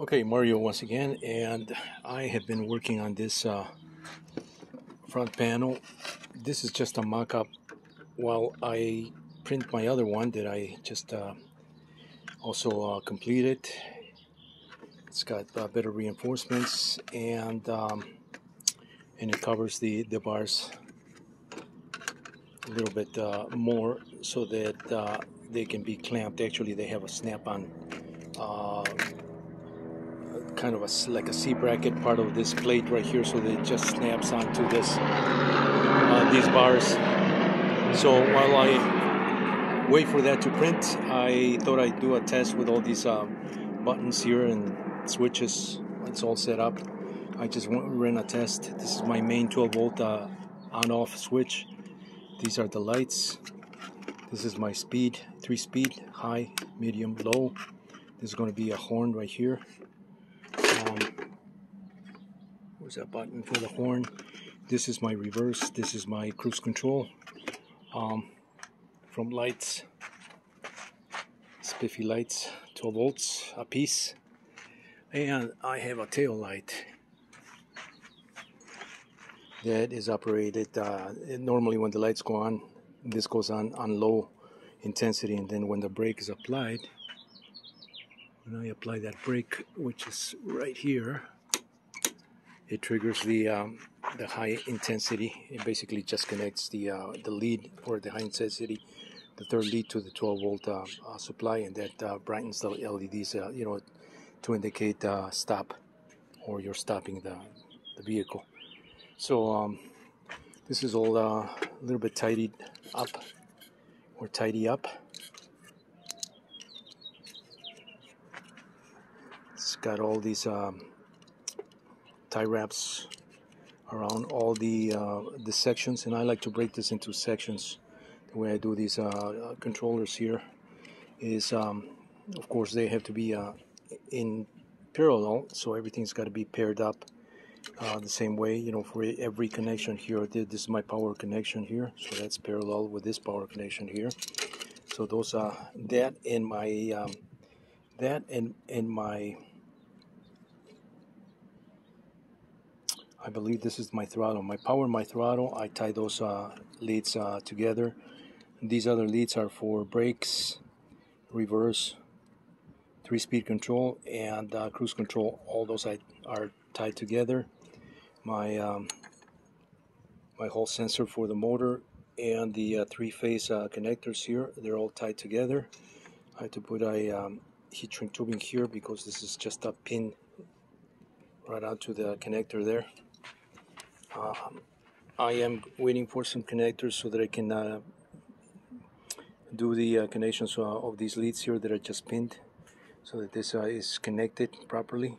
Okay, Mario once again, and I have been working on this front panel. This is just a mock-up while I print my other one that I just also completed. It's got better reinforcements and it covers the bars a little bit more so that they can be clamped. Actually, they have a snap-on uh, kind of like a C bracket part of this plate right here, so that it just snaps onto this these bars. So while I wait for that to print, I thought I'd do a test with all these buttons here and switches. It's all set up. I just ran a test. This is my main 12-volt on-off switch. These are the lights. This is my speed, 3-speed, high, medium, low. There's going to be a horn right here. Where's that button for the horn? This is my reverse. This is my cruise control. From lights, spiffy lights, 12 volts a piece. And I have a tail light that is operated normally when the lights go on. This goes on low intensity, and then when the brake is applied, when I apply that brake, which is right here, it triggers the high intensity. It basically just connects the lead for the high intensity, the third lead, to the 12-volt supply, and that brightens the LEDs, to indicate stop, or you're stopping the vehicle. So this is all a little bit tidied up, or tidy up. It's got all these tie wraps around all the sections, and I like to break this into sections. The way I do these controllers here is, of course, they have to be in parallel, so everything's got to be paired up the same way. For every connection here, this is my power connection here, so that's parallel with this power connection here. So those that and my I believe this is my throttle. My power and my throttle, I tie those leads together. These other leads are for brakes, reverse, 3-speed control, and cruise control. All those are tied together. My my Hall sensor for the motor and the 3-phase connectors here, they're all tied together. I had to put a heat shrink tubing here because this is just a pin right onto the connector there. I am waiting for some connectors so that I can do the connections of these leads here that are just pinned, so that this is connected properly.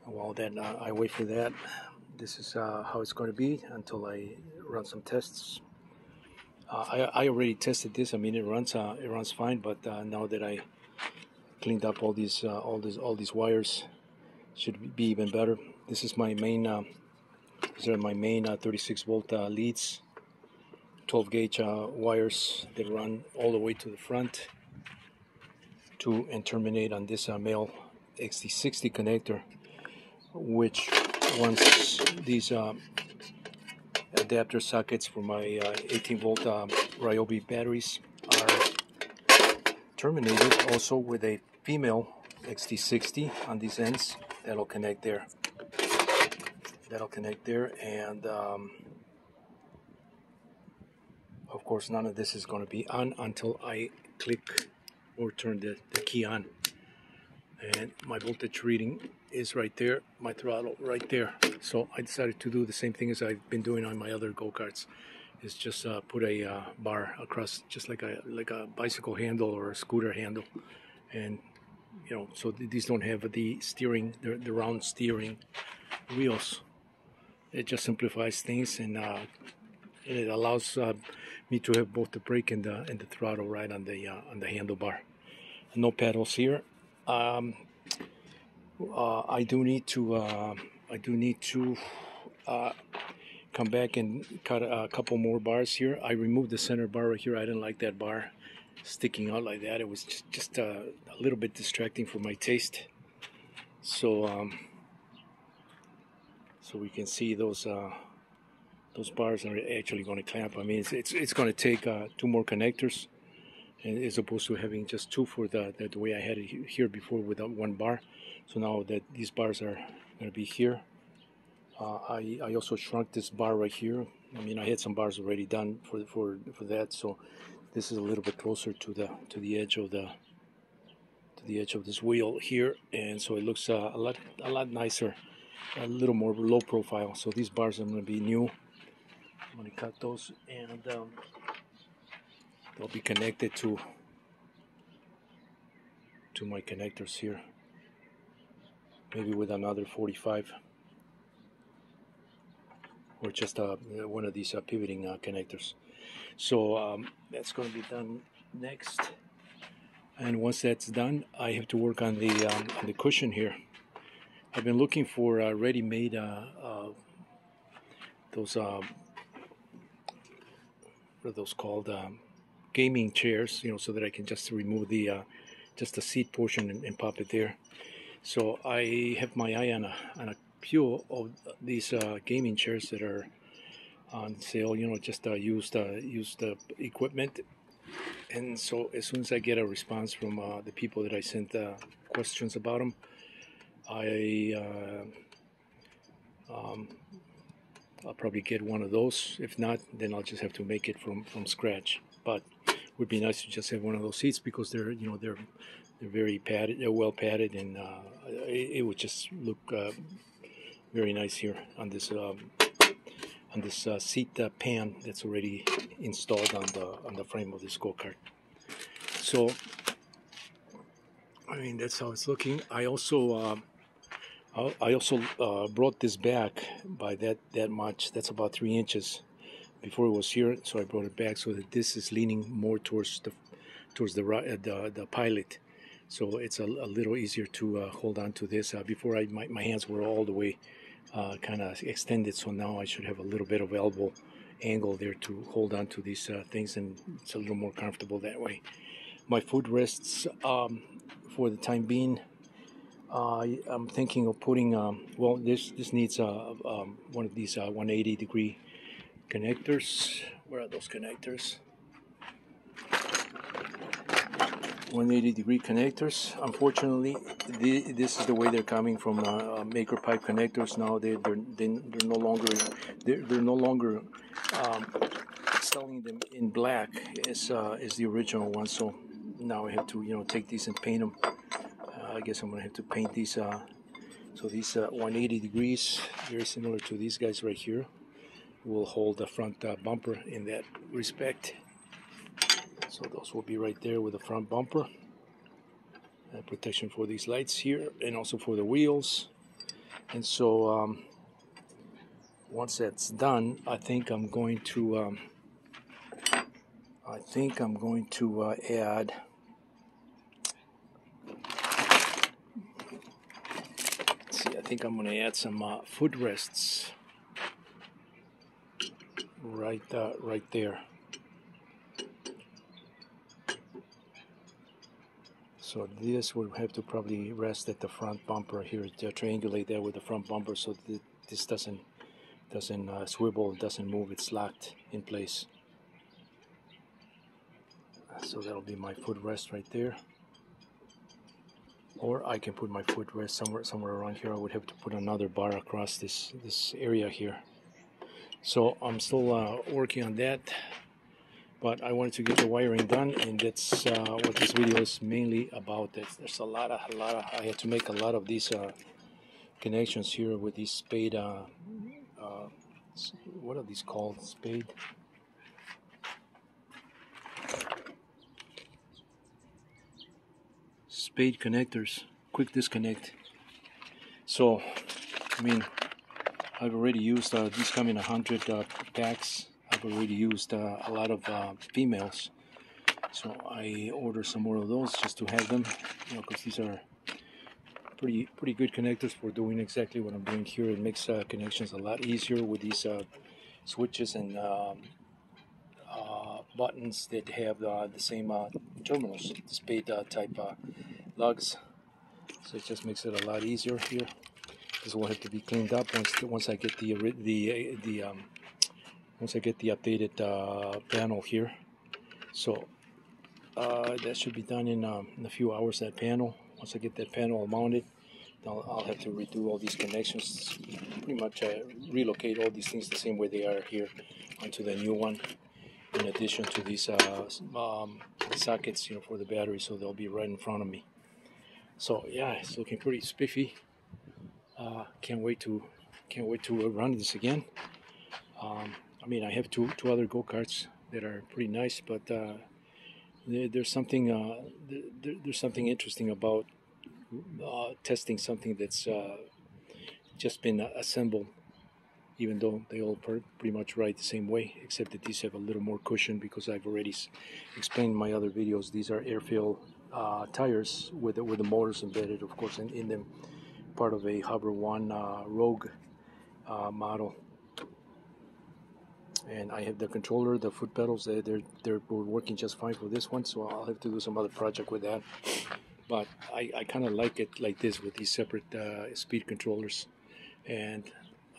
While that I wait for that, this is how it's going to be until I run some tests. I already tested this. I mean, it runs fine, but now that I cleaned up all these wires, should be even better. This is my main. These are my main 36-volt leads, 12-gauge wires that run all the way to the front and terminate on this male XT60 connector, which once these adapter sockets for my 18-volt Ryobi batteries are terminated, also with a female XT60 on these ends, that'll connect there. And of course, none of this is going to be on until I click or turn the key on. And my voltage reading is right there, my throttle right there. So I decided to do the same thing as I've been doing on my other go-karts, is just put a bar across, just like a bicycle handle or a scooter handle. And so these don't have the steering, the round steering wheels. It just simplifies things, and it allows me to have both the brake and the throttle right on the handlebar. No pedals here. I do need to come back and cut a couple more bars here. I removed the center bar right here. I didn't like that bar sticking out like that. It was just a little bit distracting for my taste. So so we can see those bars are actually going to clamp. I mean, it's going to take 2 more connectors, and as opposed to having just 2 for the way I had it here before with 1 bar. So now that these bars are going to be here, I also shrunk this bar right here. I mean, I had some bars already done for that, so this is a little bit closer to the edge of this wheel here, and so it looks a lot nicer, a little more low profile. So these bars are going to be new. I'm going to cut those, and they'll be connected to my connectors here, maybe with another 45 or just one of these pivoting connectors. So that's going to be done next, and once that's done, I have to work on the cushion here. I've been looking for ready-made those what are those called, gaming chairs, so that I can just remove the just the seat portion and pop it there. So I have my eye on a few of these gaming chairs that are on sale, just used equipment. And so as soon as I get a response from the people that I sent questions about them, I'll probably get one of those. If not, then I'll just have to make it from scratch. But it would be nice to just have one of those seats, because they're they're very padded, they're well padded, and it would just look very nice here on this seat pan that's already installed on the frame of this go-kart. So I mean, that's how it's looking. I also brought this back by that much. That's about 3 inches. Before it was here, so I brought it back so that this is leaning more towards the pilot. So it's a little easier to hold on to this. Before my hands were all the way kind of extended, so now I should have a little bit of elbow angle there to hold on to these things, and it's a little more comfortable that way. My footrests, for the time being, I'm thinking of putting, well, this needs one of these 180-degree connectors. Where are those connectors? 180-degree connectors. Unfortunately, this is the way they're coming from Maker Pipe connectors. Now they're no longer selling them in black as the original one. So now I have to take these and paint them. I guess I'm gonna have to paint these. So these 180 degrees, very similar to these guys right here, will hold the front bumper in that respect. So those will be right there with the front bumper. Protection for these lights here, and also for the wheels. And so once that's done, I think I'm going to add. I think I'm going to add some footrests right there. So this will have to probably rest at the front bumper here, to triangulate that with the front bumper, so that this doesn't swivel, doesn't move. It's locked in place. So that'll be my footrest right there. Or I can put my footrest somewhere around here. I would have to put another bar across this area here. So I'm still working on that, but I wanted to get the wiring done, and that's what this video is mainly about. There's a lot of I had to make a lot of these connections here with these spade. What are these called? Spade connectors, quick disconnect. So, I mean, I've already used these come in 100 packs. I've already used a lot of females, so I ordered some more of those just to have them, because these are pretty good connectors for doing exactly what I'm doing here. It makes connections a lot easier with these switches and buttons that have the same terminals, the spade type lugs. So it just makes it a lot easier here. This will have to be cleaned up once I get once I get the updated panel here. So that should be done in a few hours. That panel. Once I get that panel mounted, I'll have to redo all these connections. Pretty much relocate all these things the same way they are here onto the new one. In addition to these sockets, for the battery, so they'll be right in front of me. So yeah, it's looking pretty spiffy. Can't wait to run this again. I mean, I have two other go-karts that are pretty nice, but there's something there's something interesting about testing something that's just been assembled, even though they all pretty much ride the same way, except that these have a little more cushion, because I've already explained in my other videos. These are airfield tires with the motors embedded, of course, in them, part of a Hover One Rogue model. And I have the controller, the foot pedals. They're working just fine for this one, so I'll have to do some other project with that. But I kind of like it like this, with these separate speed controllers. And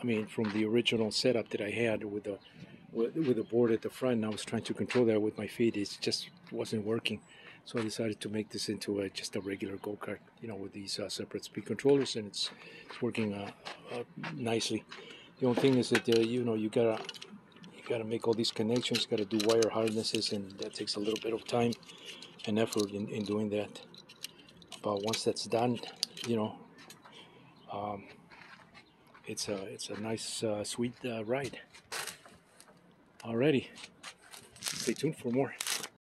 I mean, from the original setup that I had with the board at the front, I was trying to control that with my feet. It just wasn't working. So I decided to make this into just a regular go-kart, with these separate speed controllers, and it's working nicely. The only thing is that you gotta make all these connections, gotta do wire harnesses, and that takes a little bit of time and effort in doing that. But once that's done, it's a nice sweet ride. Alrighty, stay tuned for more.